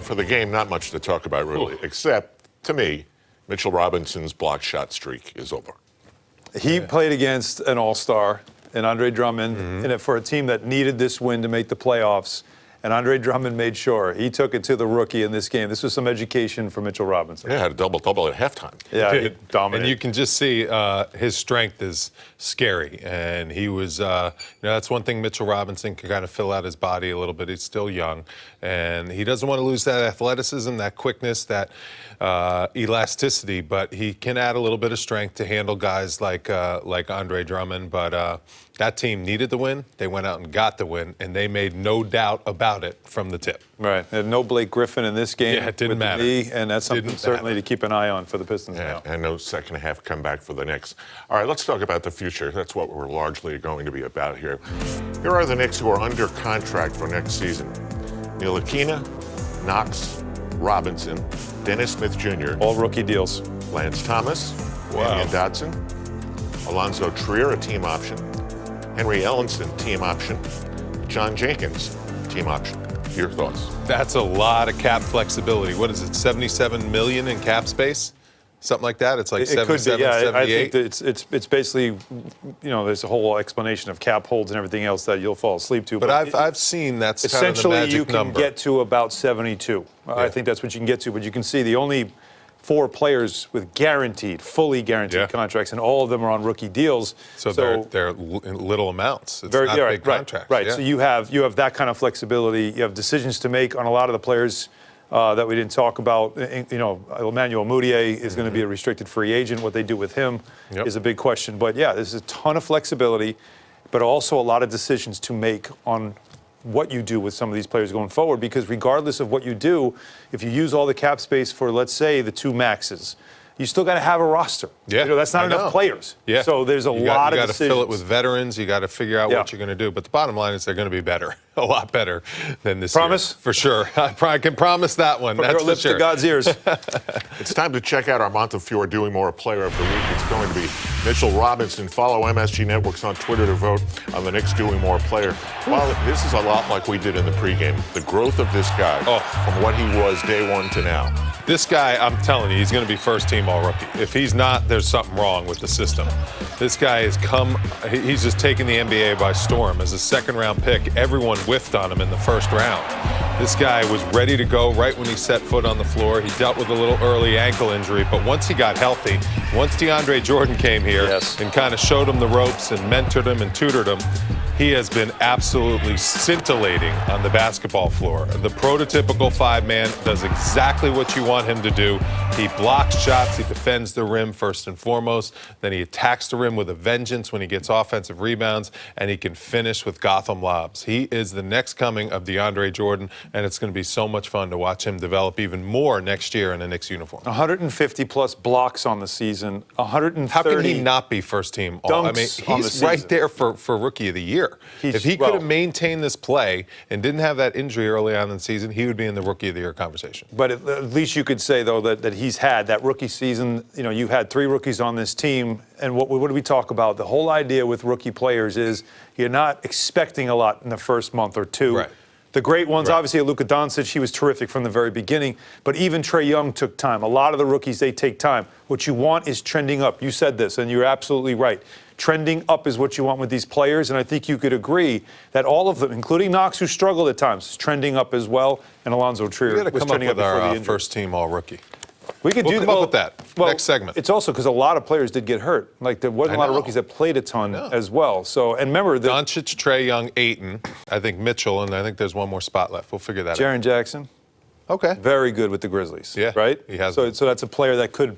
for the game, not much to talk about, really, except, to me, Mitchell Robinson's block shot streak is over. He played against an all-star, and Andre Drummond, and for a team that needed this win to make the playoffs. And Andre Drummond made sure he took it to the rookie in this game. This was some education for Mitchell Robinson. Yeah, had a double-double at halftime. Yeah, he dominated. And you can just see his strength is scary. And he was, that's one thing Mitchell Robinson can kind of fill out his body a little bit. He's still young. And he doesn't want to lose that athleticism, that quickness, that elasticity. But he can add a little bit of strength to handle guys like Andre Drummond. But that team needed the win. They went out and got the win, and they made no doubt about it from the tip. Right. And no Blake Griffin in this game. Yeah, it didn't matter. And that's something certainly to keep an eye on for the Pistons now. And no second half comeback for the Knicks. All right, let's talk about the future. That's what we're largely going to be about here. Here are the Knicks who are under contract for next season. Ntilikina, Knox, Robinson, Dennis Smith Jr. All rookie deals. Lance Thomas, Damian Dotson, Alonzo Trier, a team option, Henry Ellenson, team option, John Jenkins, team option. Your thoughts? That's a lot of cap flexibility. What is it, $77 million in cap space? Something like that? It's like 77, 78? I think that it's basically, there's a whole explanation of cap holds and everything else that you'll fall asleep to. But I've seen that's kind of the magic essentially you can number. get to about 72. Yeah. I think that's what you can get to. But you can see the only 4 players with fully guaranteed contracts, and all of them are on rookie deals. So they're little amounts. It's not big contracts. Right. Yeah. So you have that kind of flexibility. You have decisions to make on a lot of the players that we didn't talk about. Emmanuel Mudiay is going to be a restricted free agent. What they do with him is a big question. But yeah, there's a ton of flexibility, but also a lot of decisions to make on what you do with some of these players going forward, because regardless of what you do, if you use all the cap space for, let's say, the 2 maxes, you still got to have a roster. Yeah, that's not enough players. Yeah. So there's a lot of decisions. You got to fill it with veterans. You got to figure out what you're going to do. But the bottom line is they're going to be better, a lot better than this Promise? year. For sure. I can promise that one. That's your lips for sure. to God's ears. It's time to check out our Montefiore Doing More Player of the Week. It's going to be Mitchell Robinson. Follow MSG Networks on Twitter to vote on the Knicks Doing More Player. Well, this is a lot like we did in the pregame. The growth of this guy from what he was day one to now. This guy, I'm telling you, he's going to be first-team All-Rookie. If he's not, there's something wrong with the system. This guy he's just taken the NBA by storm. As a second-round pick, everyone whiffed on him in the first round. This guy was ready to go right when he set foot on the floor. He dealt with a little early ankle injury, but once he got healthy, once DeAndre Jordan came here and kind of showed him the ropes and mentored him and tutored him, he has been absolutely scintillating on the basketball floor. The prototypical 5-man does exactly what you want him to do. He blocks shots, he defends the rim first and foremost, then he attacks the rim with a vengeance when he gets offensive rebounds, and he can finish with Gotham lobs. He is the next coming of DeAndre Jordan, and it's going to be so much fun to watch him develop even more next year in a Knicks uniform. 150-plus blocks on the season, 130 How can he not be first team? Dunks I mean, he's right there for Rookie of the Year. If he could have maintained this play and didn't have that injury early on in the season, he would be in the Rookie of the Year conversation. But at least you could say, though, that he's had that rookie season. You've had 3 rookies on this team. And what do we talk about? The whole idea with rookie players is you're not expecting a lot in the first month or 2. Right. The great ones, obviously, Luka Doncic, he was terrific from the very beginning. But even Trae Young took time. A lot of the rookies, they take time. What you want is trending up. You said this, and you're absolutely right. Trending up is what you want with these players, and I think you could agree that all of them, including Knox, who struggled at times, is trending up as well, and Alonzo Trier was trending up before the injury. First-team All-Rookie. We'll come up with that next segment. It's also because a lot of players did get hurt. Like, there wasn't a lot of rookies that played a ton as well. So, and remember, Doncic, Trae Young, Ayton, I think Mitchell, and I think there's one more spot left. We'll figure that out. Jaren Jackson. Okay. Very good with the Grizzlies. Yeah. Right? He has. So that's a player that could.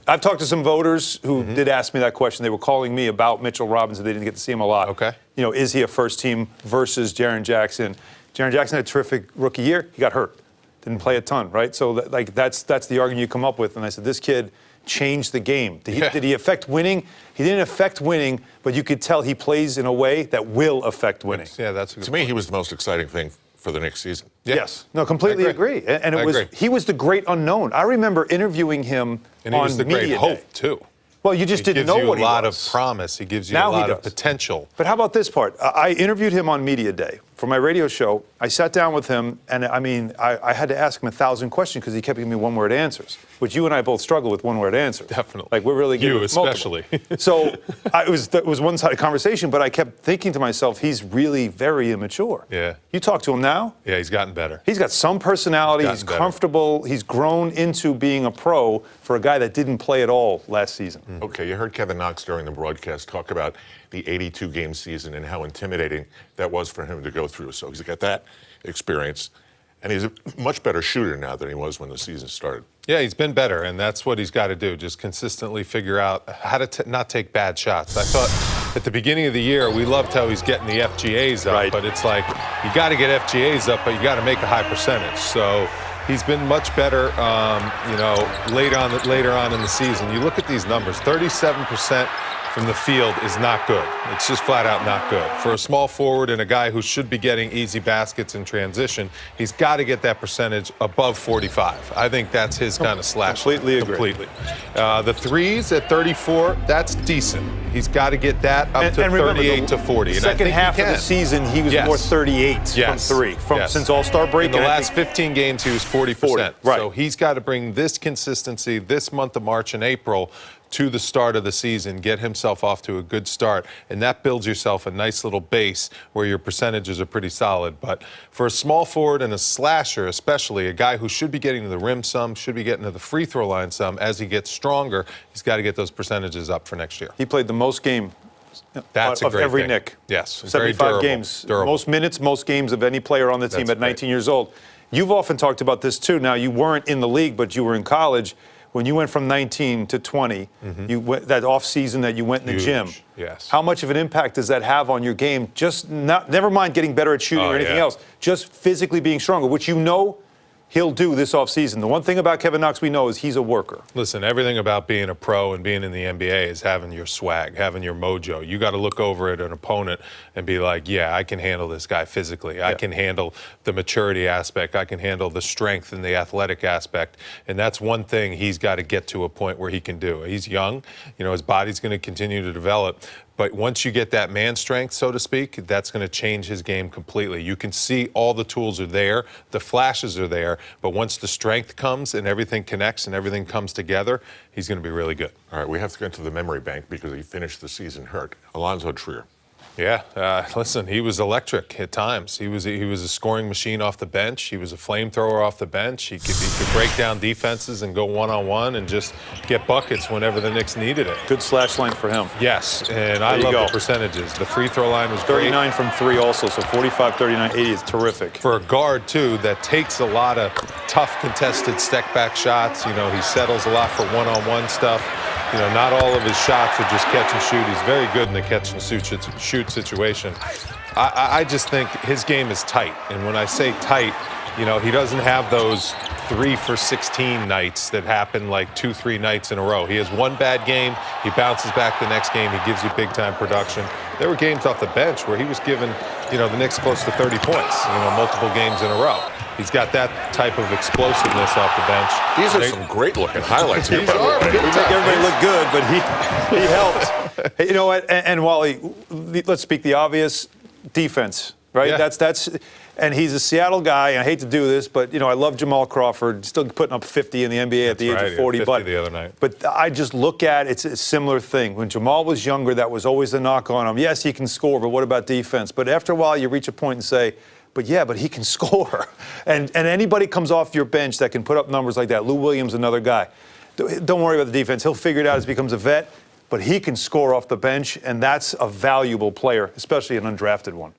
I've talked to some voters who did ask me that question. They were calling me about Mitchell Robinson. They didn't get to see him a lot. Okay. Is he a first team versus Jaren Jackson? Jaren Jackson had a terrific rookie year. He got hurt. Didn't play a ton, right? So that's the argument you come up with. And I said, this kid changed the game. Did he affect winning? He didn't affect winning, but you could tell he plays in a way that will affect winning. Yeah, that's a good To me, he was the most exciting thing for the next season. Yeah. Yes. No, completely agree. And he was the great unknown. I remember interviewing him and he on was the media great day. Hope, too. Well, you just didn't know what he was. He gives you a lot of promise. He gives you a lot of potential. But how about this part? I interviewed him on media day, for my radio show, I sat down with him, and I mean, I had to ask him 1,000 questions because he kept giving me one-word answers, which you and I both struggle with one-word answers. Definitely. Like, we're really good You with multiple. especially. So it was one-sided conversation, but I kept thinking to myself, he's really very immature. Yeah. You talk to him now? Yeah, he's gotten better. He's got some personality. Gotten He's better. comfortable. He's grown into being a pro for a guy that didn't play at all last season. Okay, you heard Kevin Knox during the broadcast talk about the 82-game season and how intimidating that was for him to go through. So he's got that experience, and he's a much better shooter now than he was when the season started. Yeah, he's been better, and that's what he's got to do, just consistently figure out how to not take bad shots. I thought at the beginning of the year, we loved how he's getting the FGAs up, Right. but it's like you got to get FGAs up, but you got to make a high percentage. So he's been much better, later on in the season. You look at these numbers, 37% from the field is not good. It's just flat out not good. For a small forward and a guy who should be getting easy baskets in transition, he's got to get that percentage above 45. I think that's his kind of slash. Completely agree. Completely. The threes at 34, that's decent. He's got to get that up to remember, 38 to 40. And I Second think half he of the can. season, he was Yes. more 38 Yes. from three. Yes. Since All-Star break. In the and I last think 15 games, he was 40%. 40, right. So he's got to bring this consistency this month of March and April to the start of the season, get himself off to a good start, and that builds yourself a nice little base where your percentages are pretty solid. But for a small forward and a slasher, especially a guy who should be getting to the rim some, should be getting to the free throw line some, as he gets stronger, he's got to get those percentages up for next year. he played the most game That's a of great every thing. Knick. Yes, very 75 durable, games. durable. Most minutes, most games of any player on the team That's at 19 great. years old. You've often talked about this too. Now, you weren't in the league, but you were in college. When you went from 19 to 20, you went, that off season that you went in the Huge, gym. yes. How much of an impact does that have on your game? Just never mind getting better at shooting Oh, or anything yeah. else. Just physically being stronger, which you know he'll do this offseason. The one thing about Kevin Knox we know is he's a worker. Listen, everything about being a pro and being in the NBA is having your swag, having your mojo. You got to look over at an opponent and be like, yeah, I can handle this guy physically. I can handle the maturity aspect. I can handle the strength and the athletic aspect. And that's one thing he's got to get to a point where he can do. He's young. His body's going to continue to develop. But once you get that man strength, so to speak, that's going to change his game completely. You can see all the tools are there, the flashes are there, but once the strength comes and everything connects and everything comes together, he's going to be really good. All right, we have to get to the memory bank because he finished the season hurt. Alonzo Trier. Yeah, listen, he was electric at times. He was a scoring machine off the bench. He was a flamethrower off the bench. He could break down defenses and go one-on-one and just get buckets whenever the Knicks needed it. Good slash line for him. Yes, and I you love go. the percentages. The free throw line was great. 39 from three also, so 45, 39, 80 is terrific. For a guard, too, that takes a lot of tough contested step-back shots. He settles a lot for one-on-one stuff. Not all of his shots are just catch and shoot. He's very good in the catch and shoot situation. I just think his game is tight. And when I say tight, he doesn't have those 3 for 16 nights that happen like 2-3 nights in a row. He has one bad game. He bounces back the next game. He gives you big-time production. There were games off the bench where he was giving, the Knicks close to 30 points, multiple games in a row. He's got that type of explosiveness off the bench. These are some great-looking highlights here, These by the are way. big He make everybody look good, but he helped. Hey, you know what? And Wally, let's speak the obvious. Defense, right? Yeah. That's. And he's a Seattle guy. And I hate to do this, but I love Jamal Crawford, still putting up 50 in the NBA at the age of 40. 50 the other night. But I just look at it's a similar thing. When Jamal was younger, that was always the knock on him. Yes, he can score, but what about defense? But after a while, you reach a point and say, but he can score. And anybody comes off your bench that can put up numbers like that. Lou Williams, another guy. Don't worry about the defense. He'll figure it out as he becomes a vet. But he can score off the bench, and that's a valuable player, especially an undrafted one.